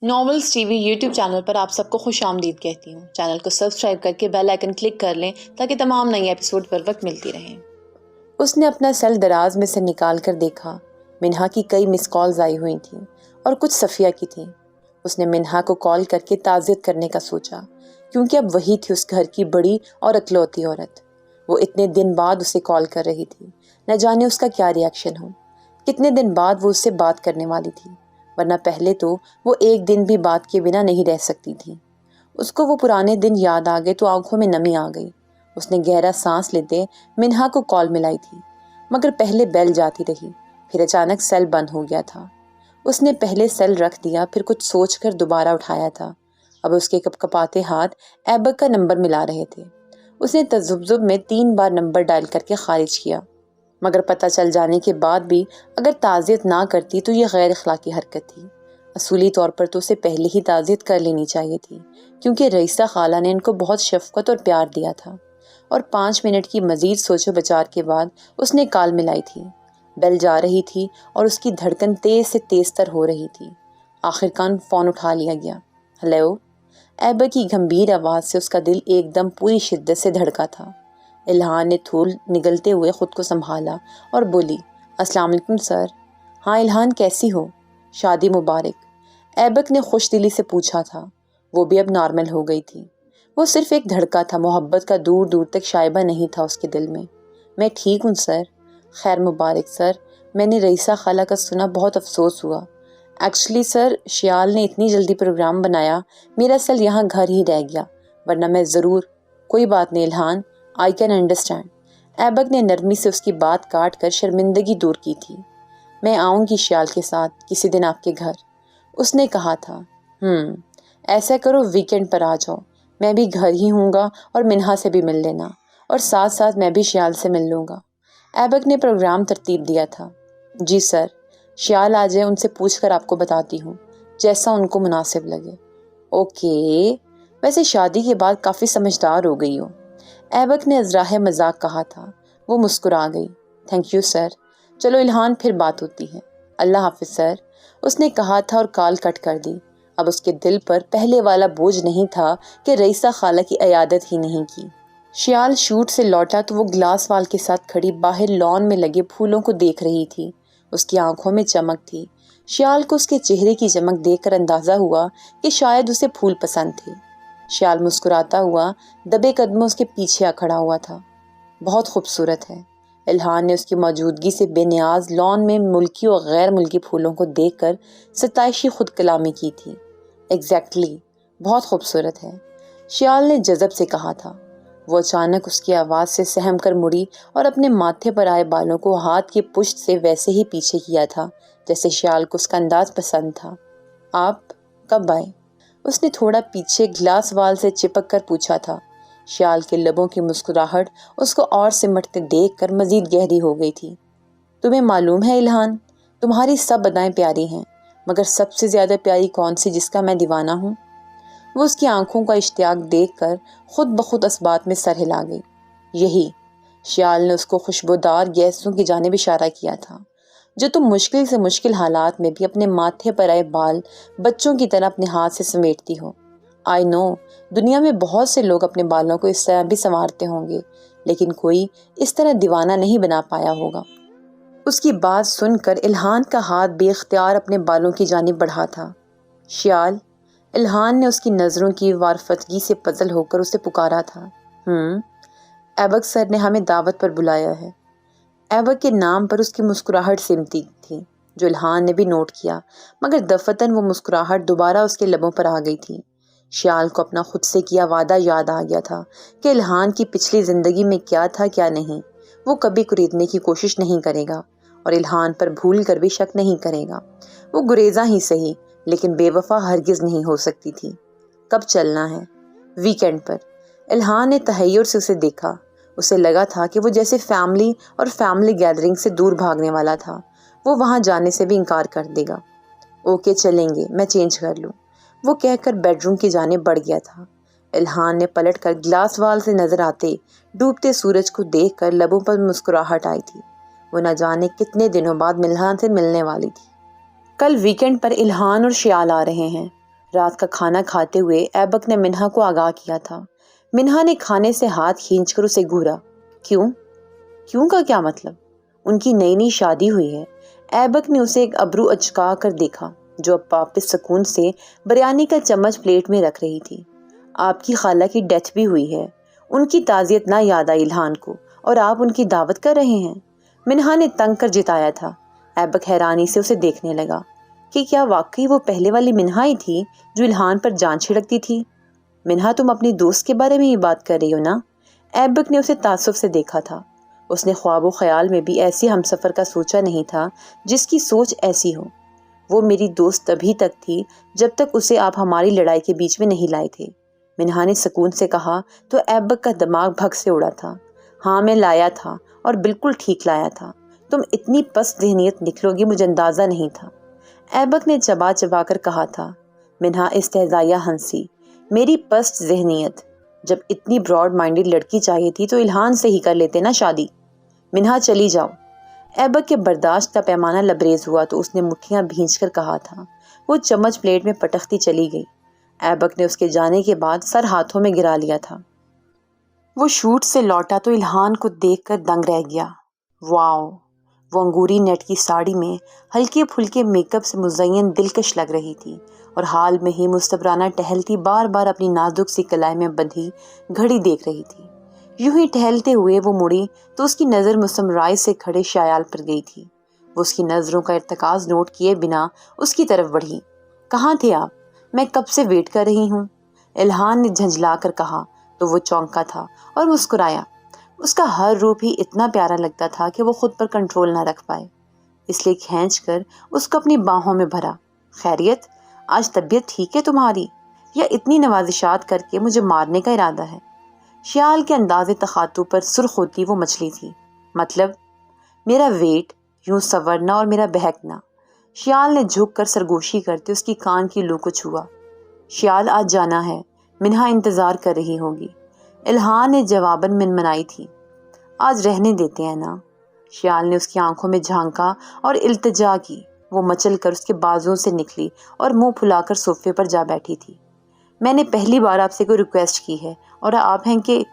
Novels TV YouTube channel پر آپ سب کو خوش آمدید کہتی ہوں۔ چینل کو سبسکرائب کر کے بیل آئیکن کلک کر لیں تاکہ تمام نئی ایپیسوڈ پر وقت ملتی رہیں۔ اس نے اپنا سیل دراز میں سے نکال کر دیکھا۔ منہا کی کئی مس کالز آئی ہوئی تھیں اور کچھ صفیہ کی تھیں۔ اس نے منہا کو کال کر کے تعزیت کرنے کا سوچا، کیونکہ اب وہی تھی اس گھر کی بڑی اور اکلوتی عورت۔ وہ اتنے دن بعد اسے کال کر رہی تھی، نہ جانے اس کا کیا ری ایکشن ہو۔ کتنے دن بعد وہ اس سے بات کرنے والی تھی، ورنہ پہلے تو وہ ایک دن بھی بات کے بنا نہیں رہ سکتی تھی۔ اس کو وہ پرانے دن یاد آ گئے تو آنکھوں میں نمی آ گئی۔ اس نے گہرا سانس لیتے منہا کو کال ملائی تھی، مگر پہلے بیل جاتی رہی، پھر اچانک سیل بند ہو گیا تھا۔ اس نے پہلے سیل رکھ دیا، پھر کچھ سوچ کر دوبارہ اٹھایا تھا۔ اب اس کے کپ کپاتے ہاتھ ایبک کا نمبر ملا رہے تھے۔ اس نے تذبذب میں 3 بار نمبر ڈائل کر کے خارج کیا، مگر پتہ چل جانے کے بعد بھی اگر تعزیت نہ کرتی تو یہ غیر اخلاقی حرکت تھی۔ اصولی طور پر تو اسے پہلے ہی تعزیت کر لینی چاہیے تھی، کیونکہ رئیسہ خالہ نے ان کو بہت شفقت اور پیار دیا تھا۔ اور 5 منٹ کی مزید سوچ و بچار کے بعد اس نے کال ملائی تھی۔ بیل جا رہی تھی اور اس کی دھڑکن تیز سے تیز تر ہو رہی تھی۔ آخر کار فون اٹھا لیا گیا۔ ہیلو؟ ایبک کی گھمبیر آواز سے اس کا دل ایک دم پوری شدت سے دھڑکا تھا۔ الہان نے تھول نگلتے ہوئے خود کو سنبھالا اور بولی، السلام علیکم سر۔ ہاں الہان، کیسی ہو؟ شادی مبارک، ایبک نے خوش دلی سے پوچھا تھا۔ وہ بھی اب نارمل ہو گئی تھی۔ وہ صرف ایک دھڑکا تھا، محبت کا دور دور تک شائبہ نہیں تھا اس کے دل میں۔ میں ٹھیک ہوں سر۔ خیر مبارک سر، میں نے رئیسہ خالہ کا سنا، بہت افسوس ہوا۔ ایکچولی سر، شیال نے اتنی جلدی پروگرام بنایا، میرا سیل یہاں گھر ہی رہ گیا، ورنہ میں ضرور۔ کوئی بات نہیں الہان، آئی کین انڈرسٹینڈ۔ ایبک نے نرمی سے اس کی بات کاٹ کر شرمندگی دور کی تھی۔ میں آؤں گی شیال کے ساتھ کسی دن آپ کے گھر، اس نے کہا تھا۔ ایسا کرو ویکینڈ پر آ جاؤ، میں بھی گھر ہی ہوں گا اور منہا سے بھی مل لینا، اور ساتھ ساتھ میں بھی شیال سے مل لوں گا۔ ایبک نے پروگرام ترتیب دیا تھا۔ جی سر، شیال آ جائے، ان سے پوچھ کر آپ کو بتاتی ہوں، جیسا ان کو مناسب لگے۔ اوکے، ویسے شادی کے بعد کافی سمجھدار ہو گئی ہو، ایبک نے ازراہ مذاق کہا تھا۔ وہ مسکرا گئی۔ تھینک یو سر، چلو الہان پھر بات ہوتی ہے۔ اللہ حافظ سر، اس نے کہا تھا اور کال کٹ کر دی۔ اب اس کے دل پر پہلے والا بوجھ نہیں تھا کہ رئیسہ خالہ کی عیادت ہی نہیں کی۔ شیال شوٹ سے لوٹا تو وہ گلاس وال کے ساتھ کھڑی باہر لان میں لگے پھولوں کو دیکھ رہی تھی۔ اس کی آنکھوں میں چمک تھی۔ شیال کو اس کے چہرے کی چمک دیکھ کر اندازہ ہوا کہ شاید اسے پھول پسند تھے۔ شیال مسکراتا ہوا دبے قدموں اس کے پیچھے آ کھڑا ہوا تھا۔ بہت خوبصورت ہے، الہان نے اس کی موجودگی سے بے نیاز لان میں ملکی اور غیر ملکی پھولوں کو دیکھ کر ستائشی خود کلامی کی تھی۔ ایگزیکٹلی، بہت خوبصورت ہے، شیال نے جذب سے کہا تھا۔ وہ اچانک اس کی آواز سے سہم کر مڑی اور اپنے ماتھے پر آئے بالوں کو ہاتھ کی پشت سے ویسے ہی پیچھے کیا تھا جیسے شیال کو اس کا انداز پسند تھا۔ آپ کب آئے؟ اس نے تھوڑا پیچھے گلاس وال سے چپک کر پوچھا تھا۔ شیال کے لبوں کی مسکراہٹ اس کو اور سمٹتے دیکھ کر مزید گہری ہو گئی تھی۔ تمہیں معلوم ہے الہان، تمہاری سب ادائیں پیاری ہیں، مگر سب سے زیادہ پیاری کون سی جس کا میں دیوانہ ہوں؟ وہ اس کی آنکھوں کا اشتیاق دیکھ کر خود بخود اس بات میں سر ہلا گئی۔ یہی، شیال نے اس کو خوشبودار گیسوں کی جانب اشارہ کیا تھا، جو تم مشکل سے مشکل حالات میں بھی اپنے ماتھے پر آئے بال بچوں کی طرح اپنے ہاتھ سے سمیٹتی ہو۔ آئی نو، دنیا میں بہت سے لوگ اپنے بالوں کو اس طرح بھی سنوارتے ہوں گے، لیکن کوئی اس طرح دیوانہ نہیں بنا پایا ہوگا۔ اس کی بات سن کر الہان کا ہاتھ بے اختیار اپنے بالوں کی جانب بڑھا تھا۔ شیال، الہان نے اس کی نظروں کی وارفتگی سے پزل ہو کر اسے پکارا تھا۔ ایبک سر نے ہمیں دعوت پر بلایا ہے۔ ایبک کے نام پر اس کی مسکراہٹ سمتی تھی، جو الہان نے بھی نوٹ کیا، مگر دفتن وہ مسکراہٹ دوبارہ اس کے لبوں پر آ گئی تھی۔ شیال کو اپنا خود سے کیا وعدہ یاد آ گیا تھا کہ الہان کی پچھلی زندگی میں کیا تھا کیا نہیں، وہ کبھی خریدنے کی کوشش نہیں کرے گا اور الہان پر بھول کر بھی شک نہیں کرے گا۔ وہ گریزاں ہی صحیح، لیکن بے وفا ہرگز نہیں ہو سکتی تھی۔ کب چلنا ہے؟ ویکینڈ پر۔ الہان نے تحیر سے اسے دیکھا۔ اسے لگا تھا کہ وہ جیسے فیملی اور فیملی گیدرنگ سے دور بھاگنے والا تھا، وہ وہاں جانے سے بھی انکار کر دے گا۔ اوکے چلیں گے، میں چینج کر لوں، وہ کہہ کر بیڈ روم کی جانب بڑھ گیا تھا۔ الہان نے پلٹ کر گلاس وال سے نظر آتے ڈوبتے سورج کو دیکھ کر لبوں پر مسکراہٹ آئی تھی۔ وہ نہ جانے کتنے دنوں بعد منہا سے ملنے والی تھی۔ کل ویکینڈ پر الہان اور شیال آ رہے ہیں۔ رات کا کھانا کھاتے ہوئے ایبک نے منہا کو آگاہ کیا تھا۔ منہا نے کھانے سے ہاتھ کھینچ کر اسے گھورا۔ کیوں کا کیا مطلب؟ ان کی نئی نئی شادی ہوئی ہے۔ ایبک نے اسے ایک ابرو اچکا کر دیکھا جو اب واپس سکون سے بریانی کا چمچ پلیٹ میں رکھ رہی تھی۔ آپ کی خالہ کی ڈیتھ بھی ہوئی ہے، ان کی تعزیت نہ یاد آئی الہان کو، اور آپ ان کی دعوت کر رہے ہیں؟ منہا نے تنگ کر جتایا تھا۔ ایبک حیرانی سے اسے دیکھنے لگا کہ کیا واقعی وہ پہلے والی منہا ہی تھی جو الہان پر جان چھڑکتی تھی؟ منہا، تم اپنی دوست کے بارے میں ہی بات کر رہی ہو نا؟ ایبک نے اسے تعصب سے دیکھا تھا۔ اس نے خواب و خیال میں بھی ایسی ہمسفر کا سوچا نہیں تھا جس کی سوچ ایسی ہو۔ وہ میری دوست تبھی تک تھی جب تک اسے آپ ہماری لڑائی کے بیچ میں نہیں لائے تھے، منہا نے سکون سے کہا تو ایبک کا دماغ بھگ سے اڑا تھا۔ ہاں، میں لایا تھا اور بالکل ٹھیک لایا تھا۔ تم اتنی پست ذہنیت نکلو گی مجھے اندازہ نہیں تھا، ایبک نے چبا چبا کر کہا تھا۔ منہا استہزائیہ ہنسی۔ میری پست ذہنیت؟ جب اتنی براڈ مائنڈڈ لڑکی چاہیے تھی تو الہان سے ہی کر لیتے نا شادی۔ منہا، چلی جاؤ۔ ایبک کے برداشت کا پیمانہ لبریز ہوا تو اس نے مٹھیاں بھینچ کر کہا تھا۔ وہ چمچ پلیٹ میں پٹکتی چلی گئی۔ ایبک نے اس کے جانے کے بعد سر ہاتھوں میں گرا لیا تھا۔ وہ شوٹ سے لوٹا تو الہان کو دیکھ کر دنگ رہ گیا۔ واو! وہ انگوری نیٹ کی ساڑی میں ہلکے پھلکے میک اپ سے مزین دلکش لگ رہی تھی اور حال میں ہی مستبرانہ ٹہلتی بار بار اپنی نازک سی کلائی میں بندھی گھڑی دیکھ رہی تھی۔ یوں ہی ٹہلتے ہوئے وہ مڑی تو اس کی نظر مسمرائے سے کھڑے شایال پر گئی تھی۔ وہ اس کی نظروں کا ارتکاز نوٹ کیے بنا اس کی طرف بڑھی۔ کہاں تھے آپ؟ میں کب سے ویٹ کر رہی ہوں، الہان نے جھنجھلا کر کہا تو وہ چونکا تھا اور مسکرایا۔ اس کا ہر روپ ہی اتنا پیارا لگتا تھا کہ وہ خود پر کنٹرول نہ رکھ پائے، اس لیے کھینچ کر اس کو اپنی باہوں میں بھرا۔ خیریت؟ آج طبیعت ٹھیک ہے تمہاری، یا اتنی نوازشات کر کے مجھے مارنے کا ارادہ ہے؟ شیال کے انداز تخاطب پر سرخ ہوتی وہ مچھلی تھی۔ مطلب؟ میرا ویٹ، یوں سنورنا اور میرا بہکنا۔ شیال نے جھک کر سرگوشی کرتے اس کی کان کی لو کو چھوا۔ شیال، آج جانا ہے، منہا انتظار کر رہی ہوگی، الہان نے جواباً منمنائی تھی۔ آج رہنے دیتے ہیں نا؟ شیال نے اس کی آنکھوں میں جھانکا اور التجا کی۔ وہ مچل کر اس کے بازوں سے نکلی اور منہ پھلا کر صوفے پر جا بیٹھی تھی۔ میں نے پہلی بار آپ سے کوئی ریکویسٹ کی ہے اور آپ ہیں کہ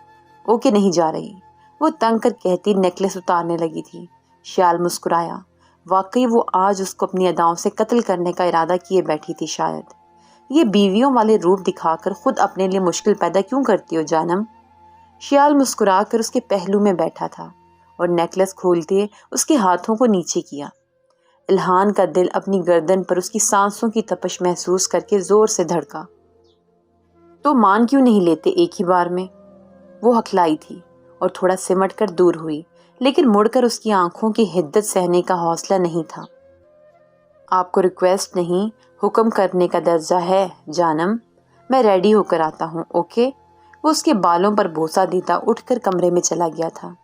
اوکے نہیں جا رہی، وہ تنگ کر کہتی نیکلس اتارنے لگی تھی۔ شیال مسکرایا۔ واقعی وہ آج اس کو اپنی اداؤں سے قتل کرنے کا ارادہ کیے بیٹھی تھی شاید۔ یہ بیویوں والے روپ دکھا کر خود اپنے لیے مشکل پیدا کیوں کرتی ہو جانم؟ شیال مسکرا کر اس کے پہلو میں بیٹھا تھا اور نیکلس کھولتے اس کے ہاتھوں کو نیچے کیا۔ الہان کا دل اپنی گردن پر اس کی سانسوں کی تپش محسوس کر کے زور سے دھڑکا۔ تو مان کیوں نہیں لیتے ایک ہی بار میں؟ وہ ہکلائی تھی اور تھوڑا سمٹ کر دور ہوئی، لیکن مڑ کر اس کی آنکھوں کی حدت سہنے کا حوصلہ نہیں تھا۔ آپ کو ریکویسٹ نہیں، حکم کرنے کا درجہ ہے جانم۔ میں ریڈی ہو کر آتا ہوں، اوکے؟ وہ اس کے بالوں پر بوسہ دیتا اٹھ کر کمرے میں چلا گیا تھا۔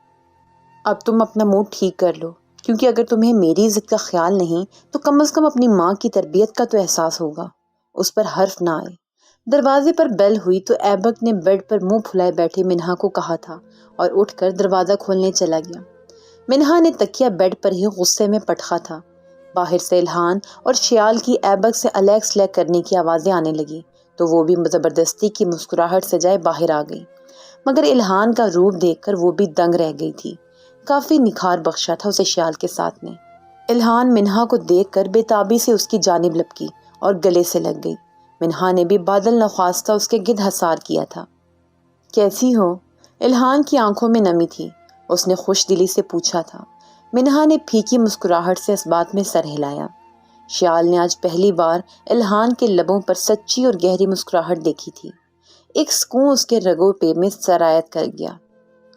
اب تم اپنا موڈ ٹھیک کر لو، کیونکہ اگر تمہیں میری عزت کا خیال نہیں تو کم از کم اپنی ماں کی تربیت کا تو احساس ہوگا۔ اس پر حرف نہ آئے۔ دروازے پر بیل ہوئی تو ایبک نے بیڈ پر منہ پھلائے بیٹھے منہا کو کہا تھا اور اٹھ کر دروازہ کھولنے چلا گیا۔ منہا نے تکیہ بیڈ پر ہی غصے میں پٹخا تھا۔ باہر سے الہان اور شیال کی ایبک سے الیک سلیک کرنے کی آوازیں آنے لگی تو وہ بھی زبردستی کی مسکراہٹ سے جائے باہر آ گئی، مگر الہان کا روپ دیکھ کر وہ بھی دنگ رہ گئی تھی۔ کافی نکھار بخشا تھا اسے شیال کے ساتھ نے۔ الہان منہا کو دیکھ کر بے تابی سے اس کی جانب لپکی اور گلے سے لگ گئی۔ منہا نے بھی بادل نخواستہ اس کے گرد حسار کیا تھا۔ کیسی ہو؟ الہان کی آنکھوں میں نمی تھی۔ اس نے خوش دلی سے پوچھا تھا۔ منہا نے پھیکی مسکراہٹ سے اس بات میں سر ہلایا۔ شیال نے آج پہلی بار الہان کے لبوں پر سچی اور گہری مسکراہٹ دیکھی تھی۔ ایک سکون اس کے رگوں پہ میں سرایت کر گیا۔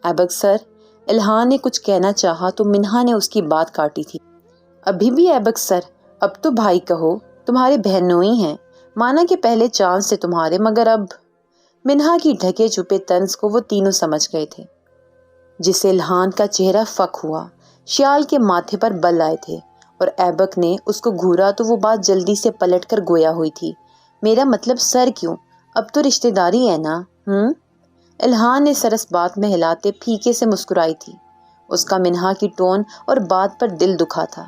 ایبک سر، الہان نے کچھ کہنا چاہا تو منہا نے اس کی بات کاٹی تھی۔ ابھی بھی ایبک سر؟ اب تو بھائی کہو، تمہارے بہنوئی ہیں، مانا کہ پہلے چاند سے تمہارے، مگر اب… منہا کی ڈھکے چھپے طنز کو وہ تینوں سمجھ گئے تھے، جسے الہان کا چہرہ فک ہوا۔ شیال کے ماتھے پر بل آئے تھے اور ایبک نے اس کو گھورا تو وہ بات جلدی سے پلٹ کر گویا ہوئی تھی۔ میرا مطلب سر کیوں؟ اب تو رشتہ داری ہے نا؟ الہان نے سر اس بات میں ہلاتے پھیکے سے مسکرائی تھی۔ اس کا منہا کی ٹون اور بات پر دل دکھا تھا۔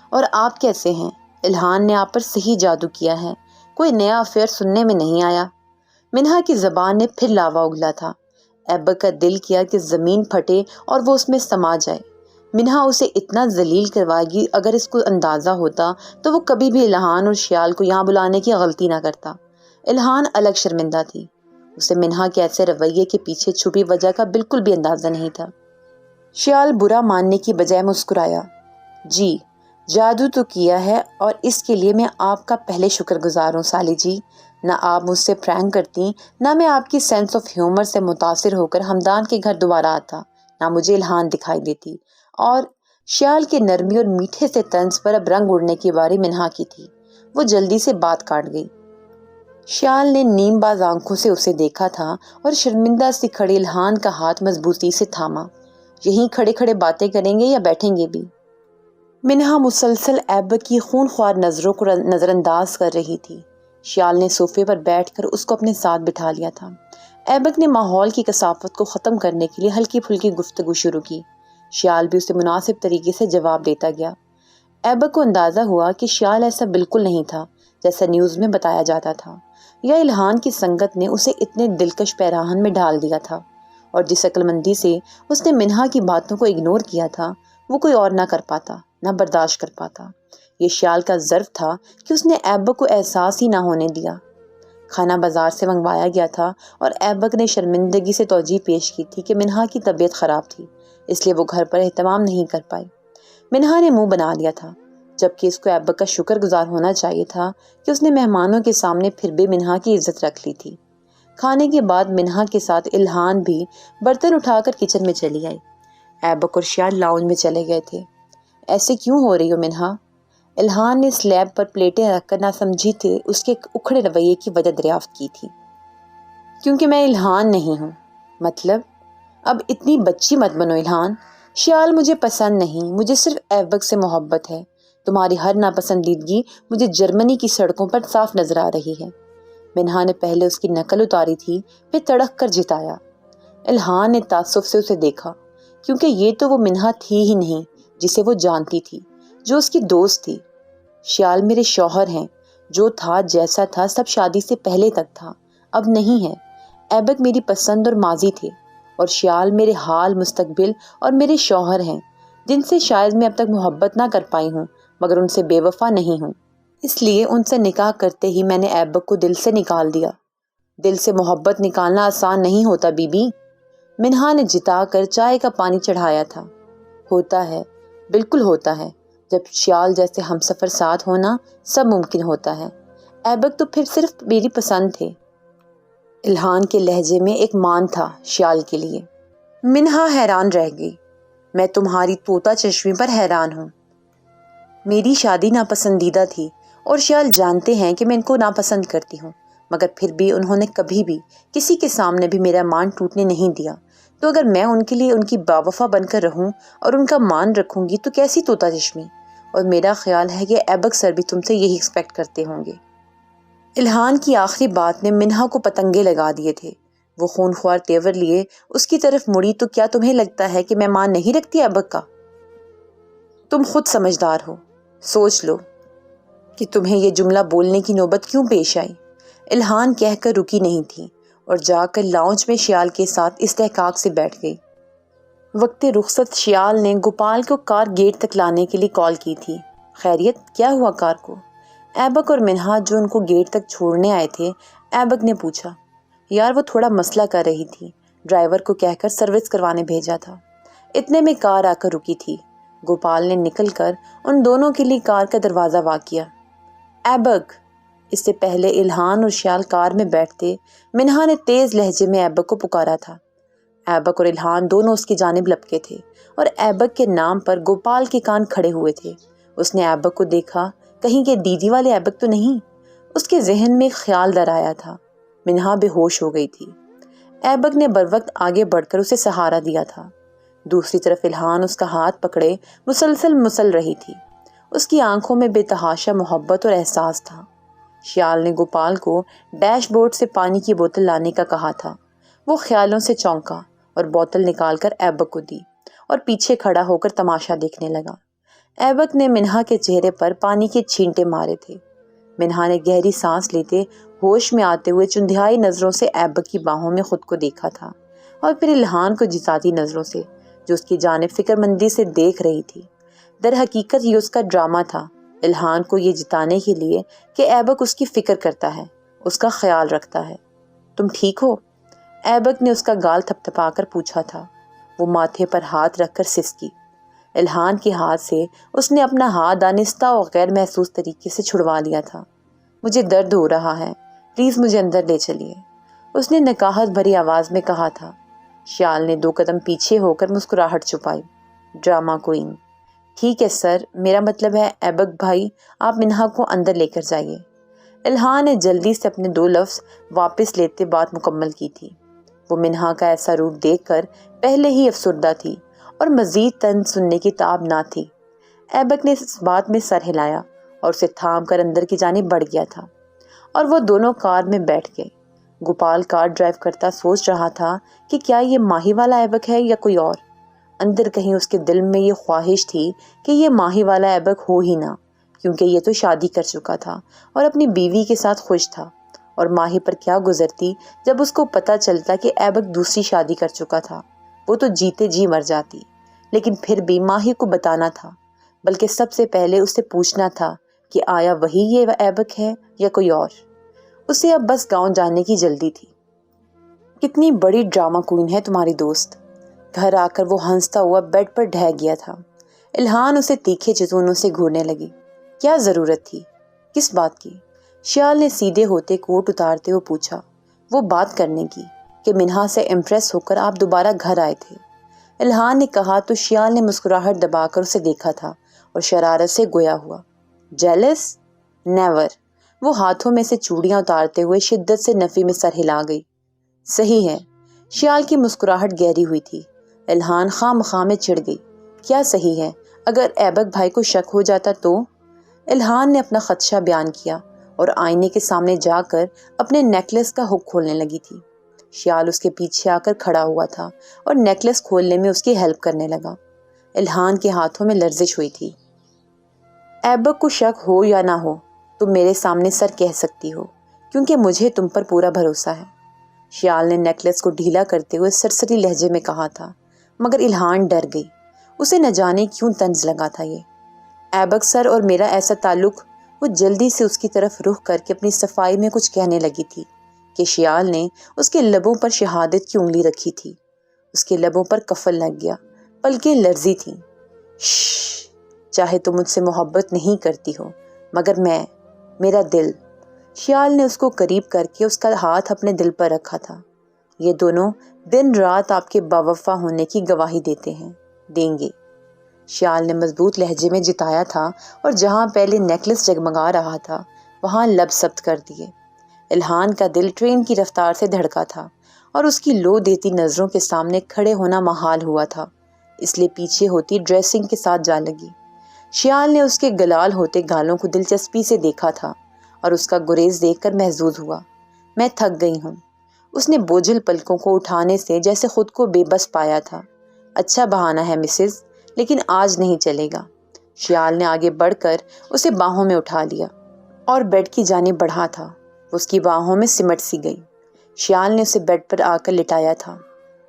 اور آپ کیسے ہیں؟ الہان نے آپ پر صحیح جادو کیا ہے، کوئی نیا افیئر سننے میں نہیں آیا۔ منہا کی زبان نے پھر لاوا اگلا تھا۔ ایبک کا دل کیا کہ زمین پھٹے اور وہ اس میں سما جائے۔ منہا اسے اتنا ذلیل کروائے گی، اگر اس کو اندازہ ہوتا تو وہ کبھی بھی الہان اور شیال کو یہاں بلانے کی غلطی نہ کرتا۔ الہان الگ شرمندہ تھی، اسے منہا کے ایسے رویے کے پیچھے چھپی وجہ کا بالکل بھی اندازہ نہیں تھا۔ شیال برا ماننے کی بجائے مسکرایا۔ جی، جادو تو کیا ہے، اور اس کے لیے میں آپ کا پہلے شکر گزار ہوں سالی جی۔ نہ آپ مجھ سے پرینک کرتی، نہ میں آپ کی سینس آف ہیومر سے متاثر ہو کر ہمدان کے گھر دوبارہ آتا، نہ مجھے الہان دکھائی دیتی۔ اور شیال کے نرمی اور میٹھے سے طنز پر اب رنگ اڑنے کی باری منہا کی تھی۔ وہ جلدی سے بات کاٹ گئی۔ شیال نے نیم باز آنکھوں سے اسے دیکھا تھا اور شرمندہ سی کھڑی الہان کا ہاتھ مضبوطی سے تھاما۔ یہیں کھڑے کھڑے باتیں کریں گے یا بیٹھیں گے بھی؟ منہا مسلسل ایبک کی خون خوار نظروں کو نظر انداز کر رہی تھی۔ شیال نے صوفے پر بیٹھ کر اس کو اپنے ساتھ بٹھا لیا تھا۔ ایبک نے ماحول کی کثافت کو ختم کرنے کے لیے ہلکی پھلکی گفتگو شروع کی۔ شیال بھی اسے مناسب طریقے سے جواب دیتا گیا۔ ایبک کو اندازہ ہوا کہ شیال ایسا بالکل نہیں تھا جیسا نیوز میں بتایا جاتا تھا، یا الہان کی سنگت نے اسے اتنے دلکش پیراہن میں ڈال دیا تھا، اور جس عقل مندی سے اس نے منہا کی باتوں کو اگنور کیا تھا وہ کوئی اور نہ کر پاتا، نہ برداشت کر پاتا۔ یہ شیال کا ظرف تھا کہ اس نے ایبک کو احساس ہی نہ ہونے دیا۔ کھانا بازار سے منگوایا گیا تھا اور ایبک نے شرمندگی سے توجیہ پیش کی تھی کہ منہا کی طبیعت خراب تھی، اس لیے وہ گھر پر اہتمام نہیں کر پائی۔ منہا نے منہ بنا لیا تھا، جبکہ اس کو ایبک کا شکر گزار ہونا چاہیے تھا کہ اس نے مہمانوں کے سامنے پھر بھی منہا کی عزت رکھ لی تھی۔ کھانے کے بعد منہا کے ساتھ الہان بھی برتن اٹھا کر کچن میں چلی آئی۔ ایبک اور شیال لاؤنج میں چلے گئے تھے۔ ایسے کیوں ہو رہی ہو منہا؟ الہان نے سلیب پر پلیٹیں رکھ کر نہ سمجھی تھے اس کے اکھڑے رویے کی وجہ دریافت کی تھی۔ کیونکہ میں الہان نہیں ہوں۔ مطلب؟ اب اتنی بچی مت بنو الہان۔ شیال مجھے پسند نہیں، مجھے صرف ایبک سے محبت ہے۔ تمہاری ہر ناپسندیدگی مجھے جرمنی کی سڑکوں پر صاف نظر آ رہی ہے۔ منہا نے پہلے اس کی نقل اتاری تھی، پھر تڑک کر جتایا۔ الہان نے تعصب سے اسے دیکھا، کیونکہ یہ تو وہ منہا تھی ہی نہیں جسے وہ جانتی تھی، جو اس کی دوست تھی۔ شیال میرے شوہر ہیں، جو تھا جیسا تھا سب شادی سے پہلے تک تھا، اب نہیں ہے۔ ایبک میری پسند اور ماضی تھے، اور شیال میرے حال، مستقبل اور میرے شوہر ہیں، جن سے شاید میں اب تک محبت نہ کر پائی ہوں، مگر ان سے بے وفا نہیں ہوں۔ اس لیے ان سے نکاح کرتے ہی میں نے ایبک کو دل سے نکال دیا۔ دل سے محبت نکالنا آسان نہیں ہوتا بی بی۔ منہا نے جتا کر چائے کا پانی چڑھایا تھا۔ ہوتا ہے، بالکل ہوتا ہے، جب شیال جیسے ہم سفر ساتھ ہونا سب ممکن ہوتا ہے۔ ایبک تو پھر صرف میری پسند تھے۔ الہان کے لہجے میں ایک مان تھا شیال کے لیے۔ منہا حیران رہ گئی۔ میں تمہاری طوطا چشمی پر حیران ہوں۔ میری شادی ناپسندیدہ تھی، اور شیال جانتے ہیں کہ میں ان کو ناپسند کرتی ہوں، مگر پھر بھی انہوں نے کبھی بھی کسی کے سامنے بھی میرا مان ٹوٹنے نہیں دیا۔ تو اگر میں ان کے لیے ان کی باوفا بن کر رہوں اور ان کا مان رکھوں گی تو کیسی طوطا چشمی؟ اور میرا خیال ہے کہ ایبک سر بھی تم سے یہی ایکسپیکٹ کرتے ہوں گے۔ الہان کی آخری بات نے منہا کو پتنگے لگا دیے تھے۔ وہ خون خوار تیور لیے اس کی طرف مڑی۔ تو کیا تمہیں لگتا ہے کہ میں مان نہیں رکھتی ایبک کا؟ تم خود سمجھدار ہو، سوچ لو کہ تمہیں یہ جملہ بولنے کی نوبت کیوں پیش آئی۔ الہان کہہ کر رکی نہیں تھی اور جا کر لاؤنج میں شیال کے ساتھ استحقاق سے بیٹھ گئی۔ وقت رخصت شیال نے گوپال کو کار گیٹ تک لانے کے لیے کال کی تھی۔ خیریت؟ کیا ہوا کار کو؟ ایبک اور منہا جو ان کو گیٹ تک چھوڑنے آئے تھے، ایبک نے پوچھا۔ یار وہ تھوڑا مسئلہ کر رہی تھی، ڈرائیور کو کہہ کر سروس کروانے بھیجا تھا، اتنے میں کار آ کر رکی تھی۔ گوپال نے نکل کر ان دونوں کے لیے کار کا دروازہ وا کیا۔ ایبک! اس سے پہلے الہان اور شیال کار میں بیٹھتے، منہا نے تیز لہجے میں ایبک کو پکارا تھا۔ ایبک اور الہان دونوں اس کی جانب لپکے تھے، اور ایبک کے نام پر گوپال کے کان کھڑے ہوئے تھے۔ اس نے ایبک کو دیکھا، کہیں کہ دیدی والے ایبک تو نہیں؟ اس کے ذہن میں ایک خیال در آیا تھا۔ منہا بے ہوش ہو گئی تھی۔ ایبک نے بروقت آگے بڑھ کر اسے سہارا دیا تھا۔ دوسری طرف الہان اس کا ہاتھ پکڑے مسلسل مسل رہی تھی۔ اس کی آنکھوں میں بے تحاشا محبت اور احساس تھا۔ شیال نے گوپال کو ڈیش بورڈ سے پانی کی بوتل لانے کا کہا تھا۔ وہ خیالوں سے چونکا اور بوتل نکال کر ایبک کو دی اور پیچھے کھڑا ہو کر تماشا دیکھنے لگا۔ ایبک نے منہا کے چہرے پر پانی کے چھینٹے مارے تھے۔ منہا نے گہری سانس لیتے ہوش میں آتے ہوئے چندھیائی نظروں سے ایبک کی باہوں میں خود کو دیکھا تھا، اور پھر الہان کو جتاتی نظروں سے جو اس کی جانب فکر مندی سے دیکھ رہی تھی۔ در حقیقت یہ اس کا ڈرامہ تھا، الہان کو یہ جتانے کے لیے کہ ایبک اس کی فکر کرتا ہے، اس کا خیال رکھتا ہے۔ تم ٹھیک ہو؟ ایبک نے اس کا گال تھپتھپا کر پوچھا تھا۔ وہ ماتھے پر ہاتھ رکھ کر سسکی۔ الہان کے ہاتھ سے اس نے اپنا ہاتھ دانستہ اور غیر محسوس طریقے سے چھڑوا لیا تھا۔ مجھے درد ہو رہا ہے، پلیز مجھے اندر لے چلیے، اس نے نکاہت بھری آواز میں کہا تھا۔ شیال نے 2 قدم پیچھے ہو کر مسکراہٹ چھپائی۔ ڈرامہ کوئین، ٹھیک ہے سر، میرا مطلب ہے ایبک بھائی، آپ منہا کو اندر لے کر جائیے۔ الہان نے جلدی سے اپنے 2 لفظ واپس لیتے بات مکمل کی تھی۔ وہ منہا کا ایسا روپ دیکھ کر پہلے ہی افسردہ تھی اور مزید طنز سننے کی تاب نہ تھی۔ ایبک نے اس بات میں سر ہلایا اور اسے تھام کر اندر کی جانب بڑھ گیا تھا، اور وہ دونوں کار میں بیٹھ گئے۔ گوپال کار ڈرائیو کرتا سوچ رہا تھا کہ کیا یہ ماہی والا ایبک ہے یا کوئی اور۔ اندر کہیں اس کے دل میں یہ خواہش تھی کہ یہ ماہی والا ایبک ہو ہی نہ، کیونکہ یہ تو شادی کر چکا تھا اور اپنی بیوی کے ساتھ خوش تھا، اور ماہی پر کیا گزرتی جب اس کو پتہ چلتا کہ ایبک دوسری شادی کر چکا تھا۔ وہ تو جیتے جی مر جاتی، لیکن پھر بھی ماہی کو بتانا تھا، بلکہ سب سے پہلے اس سے پوچھنا تھا کہ آیا وہی یہ ایبک ہے یا کوئی اور۔ اسے اب بس گاؤں جانے کی جلدی تھی۔ کتنی بڑی ڈرامہ کوئین ہے تمہاری دوست۔ گھر آ کر وہ ہنستا ہوا بیڈ پر ڈھہ گیا تھا۔ الہان اسے تیکھے چتونوں سے گھورنے لگی۔ کیا ضرورت تھی؟ کس بات کی؟ شیال نے سیدھے ہوتے کوٹ اتارتے ہوئے پوچھا۔ وہ بات کرنے کی کہ منہا سے امپریس ہو کر آپ دوبارہ گھر آئے تھے۔ الہان نے کہا تو شیال نے مسکراہٹ دبا کر اسے دیکھا تھا اور شرارت سے گویا ہوا۔ جیلس؟ نیور۔ وہ ہاتھوں میں سے چوڑیاں اتارتے ہوئے شدت سے نفی میں سر ہلا گئی۔ صحیح ہے۔ شیال کی مسکراہٹ گہری ہوئی تھی۔ الہان خواہ مخواہ میں چڑ گئی۔ کیا صحیح ہے؟ اگر ایبک بھائی کو شک ہو جاتا تو؟ الہان نے اپنا خدشہ بیان کیا اور آئینے کے سامنے جا کر اپنے نیکلس کا ہک کھولنے لگی تھی۔ شیال اس کے پیچھے آ کر کھڑا ہوا تھا اور نیکلس کھولنے میں اس کی ہیلپ کرنے لگا۔ الہان کے ہاتھوں میں لرزش ہوئی تھی۔ ایبک کو شک ہو یا نہ ہو، تم میرے سامنے سر کہہ سکتی ہو، کیونکہ مجھے تم پر پورا بھروسہ ہے، شیال نے نیکلس کو ڈھیلا کرتے ہوئے سرسری لہجے میں کہا تھا۔ مگر الہان ڈر گئی۔ اسے نہ جانے کیوں طنز لگا تھا یہ۔ ایبک سر اور میرا ایسا تعلق۔ وہ جلدی سے اس کی طرف رخ کر کے اپنی صفائی میں کچھ کہنے لگی تھی کہ شیال نے اس کے لبوں پر شہادت کی انگلی رکھی تھی۔ اس کے لبوں پر کفل لگ گیا، پلکیں لرزی تھیں۔ شش، چاہے تم مجھ سے محبت نہیں کرتی ہو، مگر میرا دل۔ شیال نے اس کو قریب کر کے اس کا ہاتھ اپنے دل پر رکھا تھا۔ یہ دونوں دن رات آپ کے باوفا ہونے کی گواہی دیتے ہیں، دیں گے، شیال نے مضبوط لہجے میں جتایا تھا، اور جہاں پہلے نیکلس جگمگا رہا تھا وہاں لب سبت کر دیے۔ الہان کا دل ٹرین کی رفتار سے دھڑکا تھا اور اس کی لو دیتی نظروں کے سامنے کھڑے ہونا محال ہوا تھا، اس لیے پیچھے ہوتی ڈریسنگ کے ساتھ جا لگی۔ شیال نے اس کے گلال ہوتے گالوں کو دلچسپی سے دیکھا تھا اور اس کا گریز دیکھ کر محظوظ ہوا۔ میں تھک گئی ہوں۔ اس نے بوجھل پلکوں کو اٹھانے سے جیسے خود کو بے بس پایا تھا۔ اچھا بہانہ ہے مسز، لیکن آج نہیں چلے گا۔ شیال نے آگے بڑھ کر اسے باہوں میں اٹھا لیا اور بیڈ کی جانب بڑھا تھا۔ وہ اس کی باہوں میں سمٹ سی گئی۔ شیال نے اسے بیڈ پر آ کر لٹایا تھا۔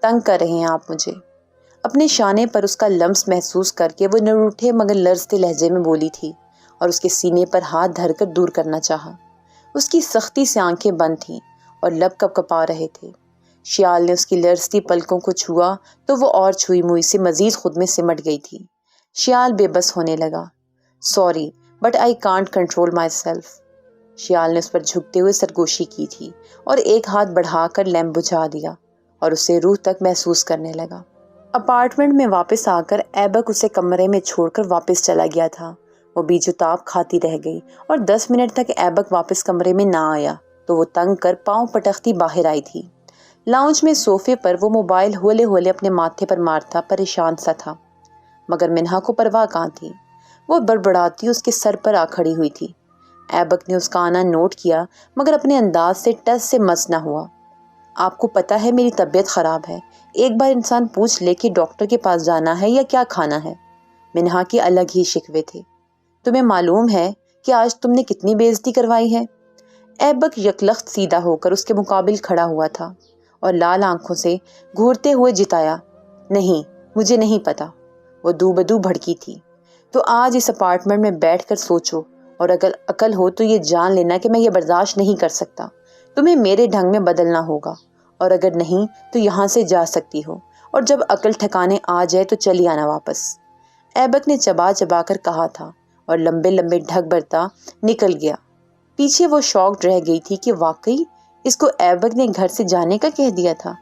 تنگ کر رہے ہیں آپ مجھے؟ اپنے شانے پر اس کا لمس محسوس کر کے وہ نہ روٹھے مگر لرزتے لہجے میں بولی تھی اور اس کے سینے پر ہاتھ دھر کر دور کرنا چاہا۔ اس کی سختی سے آنکھیں بند تھیں اور لب کپ کپا رہے تھے۔ شیال نے اس کی لرزتی پلکوں کو چھوا تو وہ اور چھوئی موئی سے مزید خود میں سمٹ گئی تھی۔ شیال بے بس ہونے لگا۔ Sorry but I can't control myself. شیال نے اس پر جھکتے ہوئے سرگوشی کی تھی اور ایک ہاتھ بڑھا کر لیمپ بجھا دیا اور اسے روح تک محسوس کرنے لگا۔ اپارٹمنٹ میں واپس آ کر ایبک اسے کمرے میں چھوڑ کر واپس چلا گیا تھا۔ وہ بیجتاب کھاتی رہ گئی اور 10 منٹ تک ایبک واپس کمرے میں نہ آیا تو وہ تنگ کر پاؤں پٹکتی باہر آئی تھی۔ لاؤنج میں صوفے پر وہ موبائل ہولے ہولے اپنے ماتھے پر مارتا پریشان سا تھا، مگر منہا کو پرواہ کہاں تھی۔ وہ بڑبڑاتی اس کے سر پر آ کھڑی ہوئی تھی۔ ایبک نے اس کا آنا نوٹ کیا مگر اپنے انداز سے ٹس سے مس نہ ہوا۔ آپ کو پتہ ہے میری طبیعت خراب ہے، ایک بار انسان پوچھ لے کہ ڈاکٹر کے پاس جانا ہے یا کیا کھانا ہے۔ منہا کے الگ ہی شکوے تھے۔ تمہیں معلوم ہے کہ آج تم نے کتنی بےعزتی کروائی ہے۔ ایبک یکلخت سیدھا ہو کر اس کے مقابل کھڑا ہوا تھا اور لال آنکھوں سے گھورتے ہوئے جتایا، نہیں، مجھے نہیں پتا۔ وہ دو بدو بھڑکی تھی۔ تو آج اس اپارٹمنٹ میں بیٹھ کر سوچو، اور اگر عقل ہو تو یہ جان لینا کہ میں یہ برداشت نہیں کر سکتا۔ تمہیں میرے ڈھنگ میں بدلنا ہوگا، اور اگر نہیں تو یہاں سے جا سکتی ہو، اور جب عقل ٹھکانے آ جائے تو چلی آنا واپس۔ ایبک نے چبا چبا کر کہا تھا اور لمبے لمبے ڈھک برتا نکل گیا۔ پیچھے وہ شاکڈ رہ گئی تھی کہ واقعی اس کو ایبک نے گھر سے جانے کا کہہ دیا تھا۔